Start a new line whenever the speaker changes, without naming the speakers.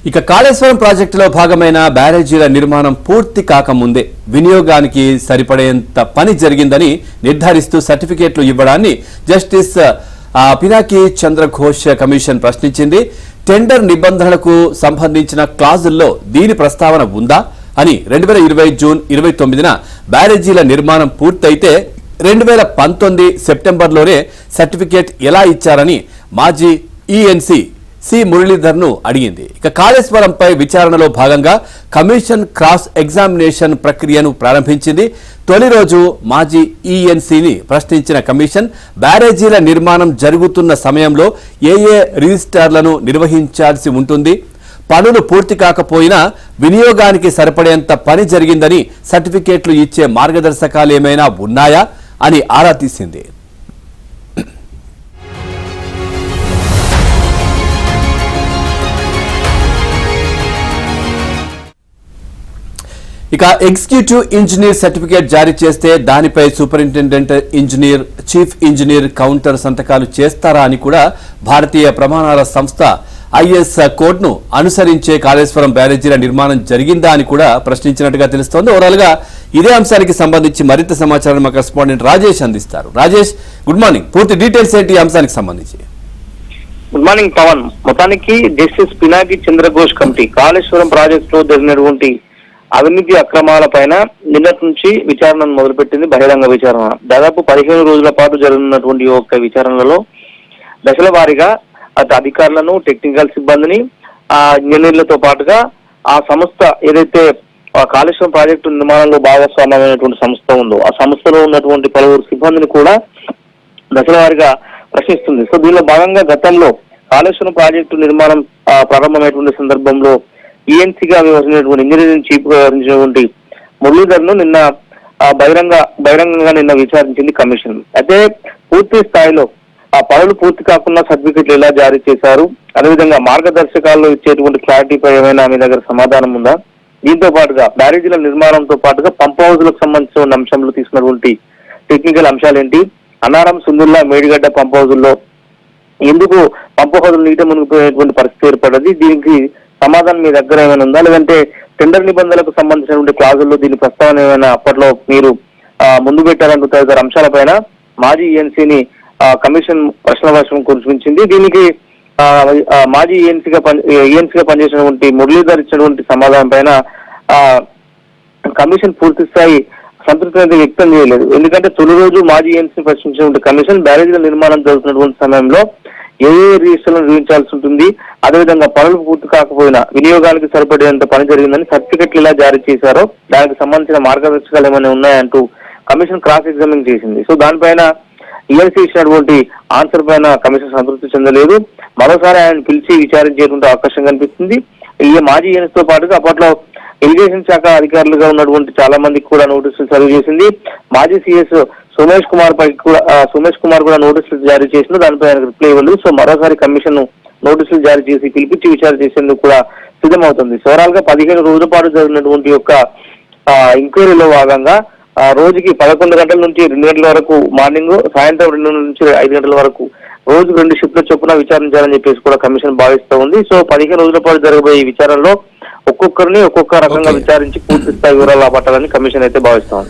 ఇక కాళేశ్వరం ప్రాజెక్టులో భాగమైన బ్యారేజీల నిర్మాణం పూర్తి కాకముందే వినియోగానికి సరిపడేంత పని జరిగిందని నిర్ధారిస్తూ సర్టిఫికేట్లు ఇవ్వడాన్ని జస్టిస్ పినాకి చంద్ర ఘోష్ కమిషన్ ప్రశ్నించింది. టెండర్ నిబంధనలకు సంబంధించిన క్లాజుల్లో దీని ప్రస్తావన ఉందా అని 2020 జూన్ 29న బ్యారేజీల నిర్మాణం పూర్తయితే 2019 సెప్టెంబర్లోనే సర్టిఫికేట్ ఎలా ఇచ్చారని మాజీ ఈఎన్సీ సి మురళీధర్ను అడిగింది. ఇక కాళేశ్వరంపై విచారణలో భాగంగా కమిషన్ క్రాస్ ఎగ్జామినేషన్ ప్రక్రియను ప్రారంభించింది. తొలి రోజు మాజీ ఈఎన్సీని ప్రశ్నించిన కమిషన్ బ్యారేజీల నిర్మాణం జరుగుతున్న సమయంలో ఏ రిజిస్టార్లను నిర్వహించాల్సి ఉంటుంది, పనులు పూర్తి కాకపోయినా వినియోగానికి సరిపడేంత పని జరిగిందని సర్టిఫికేట్లు ఇచ్చే మార్గదర్శకాలు ఏమైనా ఉన్నాయా అని ఆరా తీసింది. ఇక ఎగ్జిక్యూటివ్ ఇంజనీర్ సర్టిఫికేట్ జారీ చేస్తే దానిపై superintendent engineer, chief engineer counter సంతకాలు చేస్తారా అని కూడా భారతీయ ప్రమాణాల సంస్థ ఐఎస్ కోడ్ను అనుసరించే కాళేశ్వరం బ్యారేజీల నిర్మాణం జరిగిందా అని కూడా ప్రశ్నించినట్టుగా తెలుస్తోంది. ఓవరాల్ గా ఇదే అంశానికి సంబంధించి మరింత సమాచారం మా కరెస్పాండెంట్ రాజేష్ అందిస్తారు. Rajesh, good morning. పూర్తి డీటెయిల్స్ ఏంటి ఈ అంశానికి సంబంధించి?
Good morning Pavan. మొత్తానికి జస్టిస్ పినాకి చంద్ర ఘోష్ కమిటీ కాళేశ్వరం ప్రాజెక్టులో జరిగినటువంటి అవినీతి అక్రమాల పైన నిన్నటి నుంచి విచారణను మొదలుపెట్టింది. బహిరంగ విచారణ దాదాపు 15 రోజుల పాటు జరుగుతున్నటువంటి ఒక విచారణలో దశల వారీగా అటు అధికారులను, టెక్నికల్ సిబ్బందిని, ఇంజనీర్లతో పాటుగా ఆ సంస్థ ఏదైతే కాళేశ్వరం ప్రాజెక్టు నిర్మాణంలో భాగస్వామ్యమైనటువంటి సంస్థ ఉందో ఆ సంస్థలో ఉన్నటువంటి పలువురు సిబ్బందిని కూడా దశల వారీగా ప్రశ్నిస్తుంది. సో దీనిలో భాగంగా గతంలో కాళేశ్వరం ప్రాజెక్టు నిర్మాణం ప్రారంభమైనటువంటి సందర్భంలో ఈఎన్సీగా వ్యవహరించినటువంటి ఇంజనీరింగ్ చీఫ్ గా వ్యవహరించినటువంటి మురళీధర్ను నిన్న బహిరంగంగా నిన్న విచారించింది కమిషన్. అయితే పూర్తి స్థాయిలో ఆ పనులు పూర్తి కాకుండా సర్టిఫికెట్లు ఎలా జారీ చేశారు, అదేవిధంగా మార్గదర్శకాల్లో ఇచ్చేటువంటి క్లారిటీపై ఏమైనా మీ దగ్గర సమాధానం ఉందా, దీంతో పాటుగా బ్యారేజీల నిర్మాణంతో పాటుగా పంప్ హౌజ్లకు సంబంధించిన అంశంలో తీసుకున్నటువంటి టెక్నికల్ అంశాలేంటి, అన్నారం, సుందుల్లా, మేడిగడ్డ పంప్ హౌజుల్లో ఎందుకు పంప్ హౌజులు నీట మునిగిపోయేటువంటి పరిస్థితి ఏర్పడ్డది, దీనికి సమాధానం మీ దగ్గర ఏమైనా ఉందా, లేదంటే టెండర్ నిబంధనలకు సంబంధించినటువంటి క్లాజుల్లో దీని ప్రస్తావన ఏమైనా అప్పట్లో మీరు ముందు పెట్టారంటూ తదితర అంశాలపైన మాజీ ఈఎన్సీని కమిషన్ ప్రశ్న వర్షం కురిపించింది. దీనికి మాజీ ఈఎన్సీగా పనిచేసినటువంటి మురళీధర్ ఇచ్చినటువంటి సమాధానం పైన కమిషన్ పూర్తి స్థాయి సంతృప్తి వ్యక్తం చేయలేదు. ఎందుకంటే తొలి రోజు మాజీ ఈఎన్సీ ప్రశ్నించినటువంటి కమిషన్ బ్యారేజీల నిర్మాణం జరుగుతున్నటువంటి సమయంలో ఏ రిజిస్టర్లను నిర్వహించాల్సి ఉంటుంది, అదేవిధంగా పనులు పూర్తి కాకపోయినా వినియోగానికి సరిపడేంత పని జరిగిందని సర్టిఫికెట్లు ఎలా జారీ చేశారో దానికి సంబంధించిన మార్గదర్శకాలు ఏమైనా ఉన్నాయంటూ కమిషన్ క్రాస్ ఎగ్జామిన్ చేసింది. సో దానిపైన ఈఎన్సీ ఇచ్చినటువంటి ఆన్సర్ పైన కమిషన్ సంతృప్తి చెందలేదు. మరోసారి ఆయన పిలిచి విచారించేటువంటి అవకాశం కనిపిస్తుంది. ఈ మాజీ ఈఎన్సీతో పాటుగా అప్పట్లో ఇరిగేషన్ శాఖ అధికారులుగా ఉన్నటువంటి చాలా మందికి కూడా నోటీసులు సర్వ్ చేసింది. మాజీ సిఎస్ సోమేష్ కుమార్ కూడా నోటీసులు జారీ చేసింది. దానిపై ఆయనకు రిప్లై ఇవ్వలేదు. సో మరోసారి కమిషన్ నోటీసులు జారీ చేసి పిలిపించి విచారణ చేసేందుకు కూడా సిద్ధమవుతుంది. ఓవరాల్ గా 15 రోజుల పాటు జరిగినటువంటి యొక్క ఎంక్వైరీలో భాగంగా రోజుకి 11 గంటల నుంచి 2 గంటల వరకు మార్నింగ్, సాయంత్రం 2 నుంచి 5 గంటల వరకు రోజుకు 2 షిఫ్ట్ల చొప్పున విచారించాలని చెప్పేసి కూడా కమిషన్ భావిస్తూ ఉంది. సో 15 రోజుల పాటు జరగబోయే ఈ విచారణలో ఒక్కొక్కరిని ఒక్కొక్క రకంగా విచారించి పూర్తి స్థాయి వివరాలు రాబట్టాలని కమిషన్ అయితే భావిస్తోంది.